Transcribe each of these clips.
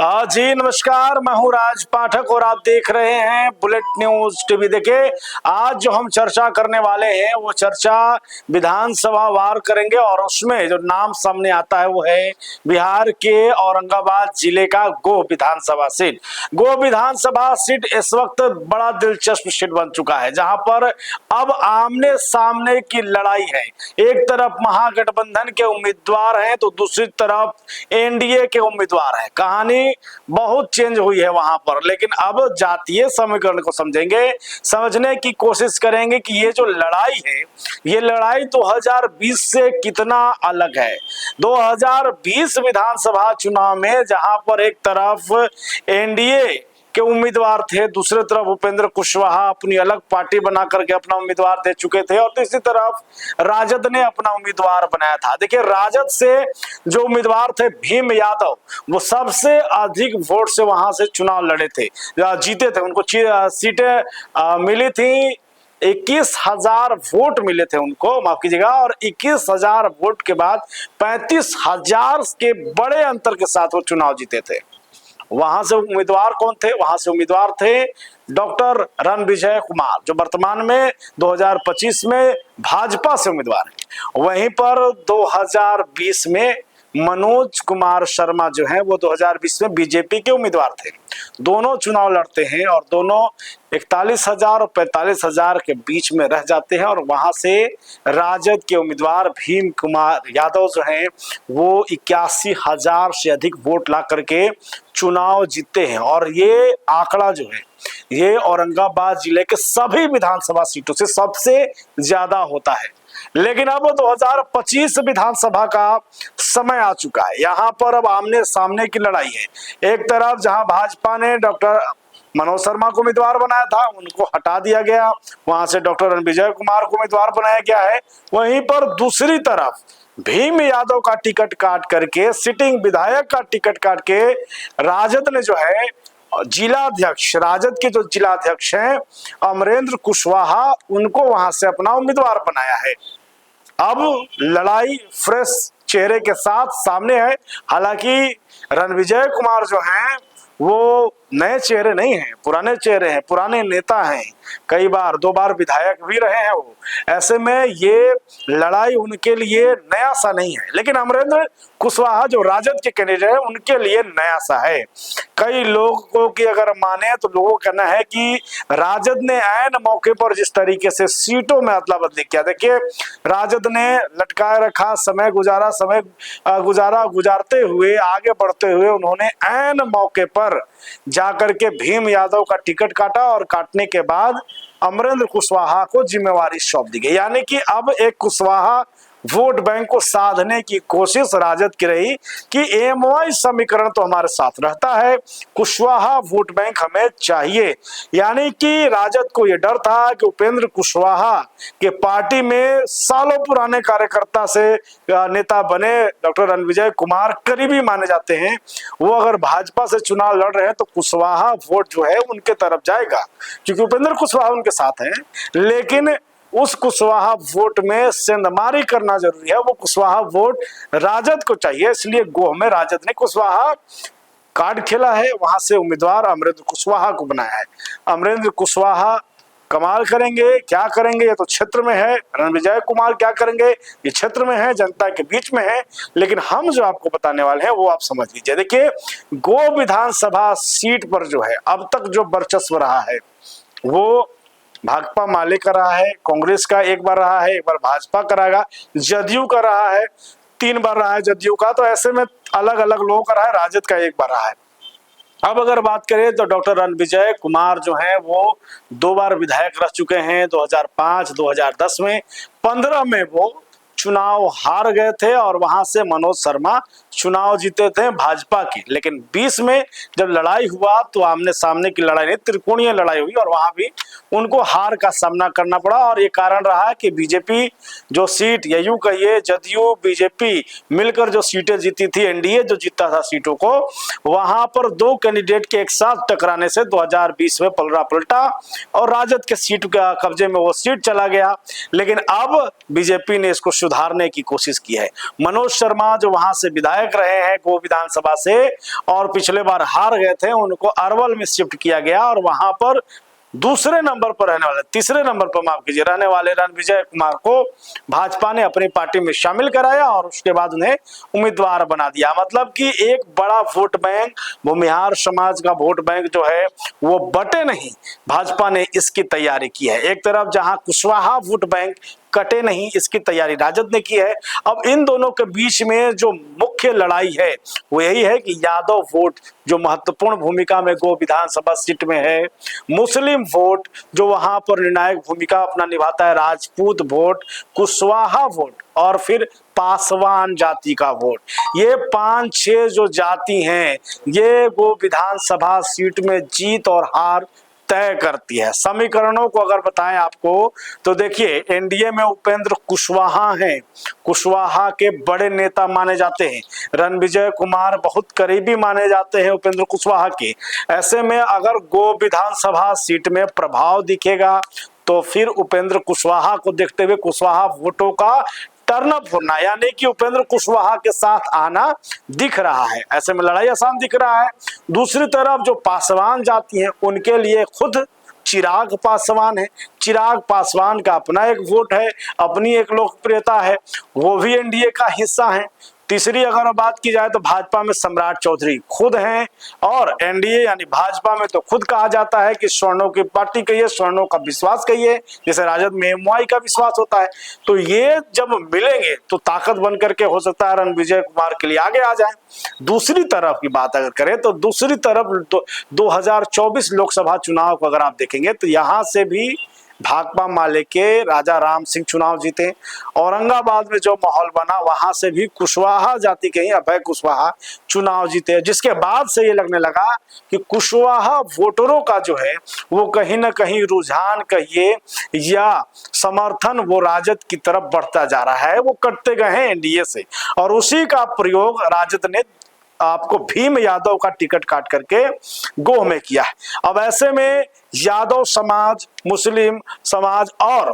जी नमस्कार, मैं हूं राज पाठक और आप देख रहे हैं बुलेट न्यूज टीवी। देखिए, आज जो हम चर्चा करने वाले हैं वो चर्चा विधानसभा वार करेंगे और उसमें जो नाम सामने आता है वो है बिहार के औरंगाबाद जिले का गो विधानसभा सीट। गो विधानसभा सीट इस वक्त बड़ा दिलचस्प सीट बन चुका है, जहां पर अब आमने सामने की लड़ाई है। एक तरफ महागठबंधन के उम्मीदवार हैं तो दूसरी तरफ एनडीए के उम्मीदवार हैं। कहानी बहुत चेंज हुई है वहां पर, लेकिन अब जातीय समीकरण को समझेंगे, समझने की कोशिश करेंगे कि ये जो लड़ाई है ये लड़ाई 2020 से कितना अलग है। 2020 विधानसभा चुनाव में जहां पर एक तरफ एनडीए के उम्मीदवार थे, दूसरी तरफ उपेंद्र कुशवाहा अपनी अलग पार्टी बना करके अपना उम्मीदवार दे चुके थे और तीसरी तरफ राजद ने अपना उम्मीदवार बनाया था। देखिए, राजद से जो उम्मीदवार थे भीम यादव, वो सबसे अधिक वोट से वहां से चुनाव लड़े थे, जीते थे। उनको सीटें मिली थी, 21,000 वोट मिले थे उनको, माफ कीजिएगा, और 21,000 वोट के बाद 35,000 के बड़े अंतर के साथ वो चुनाव जीते थे। वहां से उम्मीदवार कौन थे? वहां से उम्मीदवार थे डॉक्टर रणविजय कुमार, जो वर्तमान में 2025 में भाजपा से उम्मीदवार है। वहीं पर 2020 में मनोज कुमार शर्मा जो है वो 2020 में बीजेपी के उम्मीदवार थे। दोनों चुनाव लड़ते हैं और दोनों 41,000 और 45,000 के बीच में रह जाते हैं और वहां से राजद के उम्मीदवार भीम कुमार यादव जो हैं वो 81,000 से अधिक वोट ला करके चुनाव जीतते हैं। और ये आंकड़ा जो है ये औरंगाबाद जिले के सभी विधानसभा सीटों से सबसे ज्यादा होता है। लेकिन अब 2025 विधानसभा का समय आ चुका है। यहाँ पर अब आमने सामने की लड़ाई है। एक तरफ जहां भाजपा ने डॉक्टर मनोज शर्मा को उम्मीदवार बनाया था, उनको हटा दिया गया, वहां से डॉक्टर रणविजय कुमार को उम्मीदवार बनाया गया है। वहीं पर दूसरी तरफ भीम यादव का टिकट काट करके, सिटिंग विधायक का टिकट काट के राजद ने जो है जिलाध्यक्ष, राजद के जो जिलाध्यक्ष हैं अमरेंद्र कुशवाहा, उनको वहां से अपना उम्मीदवार बनाया है। अब लड़ाई फ्रेश चेहरे के साथ सामने है। हालांकि रणविजय कुमार जो हैं वो नए चेहरे नहीं हैं, पुराने चेहरे हैं, पुराने नेता हैं, कई बार 2 बार विधायक भी रहे हैं वो। ऐसे में ये लड़ाई उनके लिए नया सा नहीं है। लेकिन अमरेंद्र कुशवाहा जो राजद के कैंडिडेट है उनके लिए नया सा है। कई लोगों की अगर माने तो लोगों का कहना है कि राजद ने ऐन मौके पर जिस तरीके से सीटों में अदला बदली किया, देखिए राजद ने लटकाए रखा, समय गुजारते हुए, आगे बढ़ते हुए उन्होंने ऐन मौके पर जाकर के भीम यादव का टिकट काटा और काटने के बाद अमरेंद्र कुशवाहा को जिम्मेवारी सौंप दी गई। यानी कि अब एक कुशवाहा वोट बैंक को साधने की कोशिश राजद की रही कि एमवाई समीकरण तो हमारे साथ रहता है, कुशवाहा वोट बैंक हमें चाहिए। यानी कि राजद को यह डर था कि उपेंद्र कुशवाहा के पार्टी में सालों पुराने कार्यकर्ता से नेता बने डॉक्टर रणविजय कुमार करीबी माने जाते हैं, वो अगर भाजपा से चुनाव लड़ रहे हैं तो कुशवाहा वोट जो है उनके तरफ जाएगा, क्योंकि उपेंद्र कुशवाहा उनके साथ हैं। लेकिन उस कुशवाहा वोट में सेंधमारी करना जरूरी है, वो कुशवाहा वोट राजद को चाहिए। इसलिए गोह में राजद ने कुशवाहा कार्ड खेला है, वहां से उम्मीदवार अमरेंद्र कुशवाहा को बनाया है। अमरेंद्र कुशवाहा कमाल करेंगे, क्या करेंगे ये तो क्षेत्र में है, रणविजय कुमार क्या करेंगे ये क्षेत्र में है, जनता के बीच में है। लेकिन हम जो आपको बताने वाले हैं वो आप समझ लीजिए। देखिए, गो विधानसभा सीट पर जो है अब तक जो वर्चस्व रहा है वो भाकपा माले का रहा है, कांग्रेस का एक बार रहा है, एक बार भाजपा का रहेगा, जदयू का रहा है, 3 बार रहा है जदयू का। तो ऐसे में अलग अलग लोगों का रहा है, राजद का एक बार रहा है। अब अगर बात करें तो डॉक्टर रणविजय कुमार जो है वो 2 बार विधायक रह चुके हैं, 2005, 2010 में, 15 में वो चुनाव हार गए थे और वहां से मनोज शर्मा चुनाव जीते थे भाजपा की। लेकिन 20 में जब लड़ाई हुआ तो आमने सामने की लड़ाई नहीं, त्रिकोणीय लड़ाई हुई और वहां भी उनको हार का सामना करना पड़ा। और ये कारण रहा कि बीजेपी जो सीट, या यूं कहिए जदयू बीजेपी मिलकर जो सीटें जीती थी, एनडीए जो जीता था सीटों को, वहां पर 2 कैंडिडेट के एक साथ टकराने से 2020 में पलड़ा पलटा और राजद के सीट का कब्जे में वो सीट चला गया। लेकिन अब बीजेपी ने इसको सुधारने की कोशिश की है। मनोज शर्मा जो वहां से विधायक रहे हैं गो विधानसभा से और पिछले बार हार गए थे, उनको अरवल में शिफ्ट किया गया और वहां पर दूसरे नंबर पर रहने वाले, तीसरे नंबर पर माफ कीजिए, रहने वाले रणविजय कुमार को भाजपा ने अपनी पार्टी में शामिल कराया और उसके बाद उन्हें उम्मीदवार बना दिया। मतलब कि एक बड़ा वोट बैंक, भूमिहार समाज का वोट बैंक जो है वो बटे नहीं, भाजपा ने इसकी तैयारी की है। एक तरफ जहां कुशवाहा वोट बैंक कटे नहीं, इसकी तैयारी राजद ने की है। अब इन दोनों के बीच में जो मुख्य लड़ाई है वो यही है कि यादव वोट जो महत्वपूर्ण भूमिका में गो विधानसभा सीट में है, मुस्लिम वोट जो वहां पर निर्णायक भूमिका अपना निभाता है, राजपूत वोट, कुशवाहा वोट और फिर पासवान जाति का वोट, ये 5-6 जो जाति हैं ये गो विधानसभा सीट में जीत और हार तय करती है। समीकरणों को अगर बताएं आपको तो देखिए, एनडीए में उपेंद्र कुशवाहा हैं, कुशवाहा के बड़े नेता माने जाते हैं, रणविजय कुमार बहुत करीबी माने जाते हैं उपेंद्र कुशवाहा के। ऐसे में अगर गो विधानसभा सीट में प्रभाव दिखेगा तो फिर उपेंद्र कुशवाहा को देखते हुए कुशवाहा वोटों का टर्नअप होना, यानी कि उपेंद्र कुशवाहा के साथ आना दिख रहा है। ऐसे में लड़ाई आसान दिख रहा है। दूसरी तरफ जो पासवान जाति हैं उनके लिए खुद चिराग पासवान है, चिराग पासवान का अपना एक वोट है, अपनी एक लोकप्रियता है, वो भी एनडीए का हिस्सा है। तीसरी अगर बात की जाए तो भाजपा में सम्राट चौधरी खुद हैं और एनडीए यानी भाजपा में तो खुद कहा जाता है कि स्वर्णों की पार्टी कहिए, स्वर्णों का विश्वास कहिए, जैसे राजद में एमवाई का विश्वास होता है। तो ये जब मिलेंगे तो ताकत बन करके हो सकता है रणविजय कुमार के लिए आगे आ जाए। दूसरी तरफ की बात अगर करें तो दूसरी तरफ 2024 लोकसभा चुनाव को अगर आप देखेंगे तो यहाँ से भी भाकपा माले के राजा राम सिंह चुनाव जीते। औरंगाबाद में जो माहौल बना वहां से भी कुशवाहा जाति के ही अभय कुशवाहा चुनाव जीते, जिसके बाद से ये लगने लगा कि कुशवाहा वोटरों का जो है वो कहीं ना कहीं रुझान कहिए या समर्थन वो राजद की तरफ बढ़ता जा रहा है, वो कटते गए हैं एनडीए से और उसी का प्रयोग राजद ने आपको भीम यादव का टिकट काट करके गोह में किया है। अब ऐसे में यादव समाज, मुस्लिम समाज और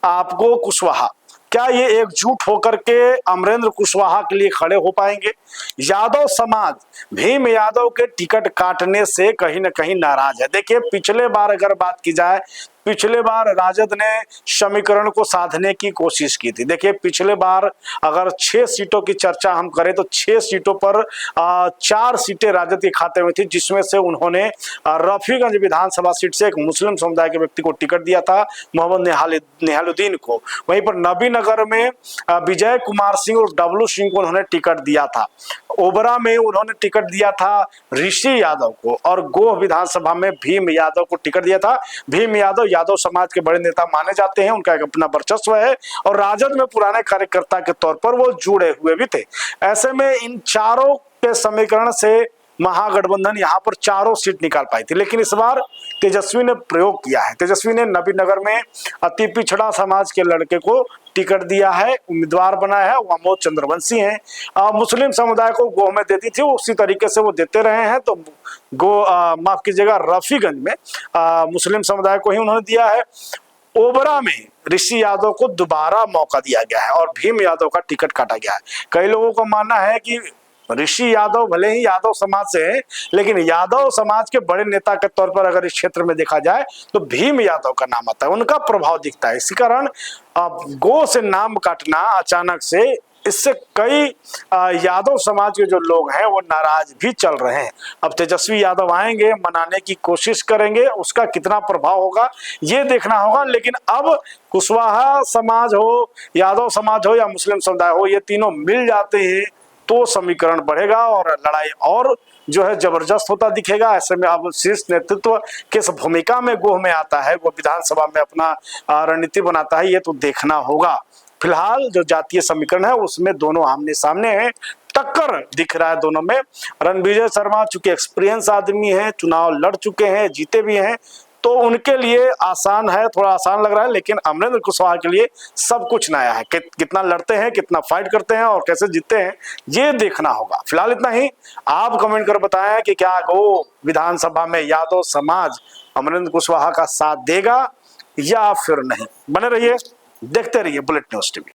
आपको कुशवाहा, क्या ये एकजुट होकर के अमरेंद्र कुशवाहा के लिए खड़े हो पाएंगे? यादव समाज भीम यादव के टिकट काटने से कहीं ना कहीं नाराज है। देखिए, पिछले बार अगर बात की जाए, पिछले बार राजद ने समीकरण को साधने की कोशिश की थी। देखिए, पिछले बार अगर 6 सीटों की चर्चा हम करें तो 6 सीटों पर 4 सीटें राजद के खाते में थी, जिसमें से उन्होंने रफीगंज विधानसभा सीट से एक मुस्लिम समुदाय के व्यक्ति को टिकट दिया था, मोहम्मद निहालुद्दीन को। वहीं पर नबीनगर में विजय कुमार सिंह और डब्लू सिंह को उन्होंने टिकट दिया था। ओबरा में उन्होंने टिकट दिया था ऋषि यादव को और गोह विधानसभा में भीम यादव को टिकट दिया था। भीम यादव यादव समाज के बड़े नेता माने जाते हैं, उनका एक अपना वर्चस्व है और राजद में पुराने कार्यकर्ता के तौर पर वो जुड़े हुए भी थे। ऐसे में इन चारों के समीकरण से महागठबंधन यहाँ पर 4 सीट निकाल पाई थी, लेकिन इस बार तेजस्वी ने प्रयोग किया है। तेजस्वी ने नबीनगर में अति पिछड़ा समाज के लड़के को टिकट दिया है, उम्मीदवार बनाया है, वो अमोद चंद्रवंशी हैं। मुस्लिम समुदाय को गोह में देती थी, उसी तरीके से वो देते रहे हैं। तो माफ कीजिएगा, रफीगंज में मुस्लिम समुदाय को ही उन्होंने दिया है। ओबरा में ऋषि यादव को दोबारा मौका दिया गया है और भीम यादव का टिकट काटा गया है। कई लोगों का मानना है कि ऋषि यादव भले ही यादव समाज से हैं, लेकिन यादव समाज के बड़े नेता के तौर पर अगर इस क्षेत्र में देखा जाए तो भीम यादव का नाम आता है, उनका प्रभाव दिखता है। इसी कारण गो से नाम काटना अचानक से, इससे कई यादव समाज के जो लोग हैं वो नाराज भी चल रहे हैं। अब तेजस्वी यादव आएंगे, मनाने की कोशिश करेंगे, उसका कितना प्रभाव होगा ये देखना होगा। लेकिन अब कुशवाहा समाज हो, यादव समाज हो या मुस्लिम समुदाय हो, ये तीनों मिल जाते हैं तो समीकरण बढ़ेगा और लड़ाई और जो है जबरदस्त होता दिखेगा। ऐसे में अब शीर्ष नेतृत्व किस भूमिका में गोह में आता है, वो विधानसभा में अपना रणनीति बनाता है, ये तो देखना होगा। फिलहाल जो जातीय समीकरण है उसमें दोनों आमने सामने हैं, टक्कर दिख रहा है दोनों में। रणविजय शर्मा चूंकि एक्सपीरियंस आदमी है, चुनाव लड़ चुके हैं, जीते भी हैं, तो उनके लिए आसान है, थोड़ा आसान लग रहा है। लेकिन अमरेंद्र कुशवाहा के लिए सब कुछ नया है, कितना लड़ते हैं, कितना फाइट करते हैं और कैसे जीतते हैं, ये देखना होगा। फिलहाल इतना ही। आप कमेंट कर बताएं कि क्या गो विधानसभा में यादव समाज अमरेंद्र कुशवाहा का साथ देगा या फिर नहीं। बने रहिए, देखते रहिए बुलेट न्यूज़ टीवी।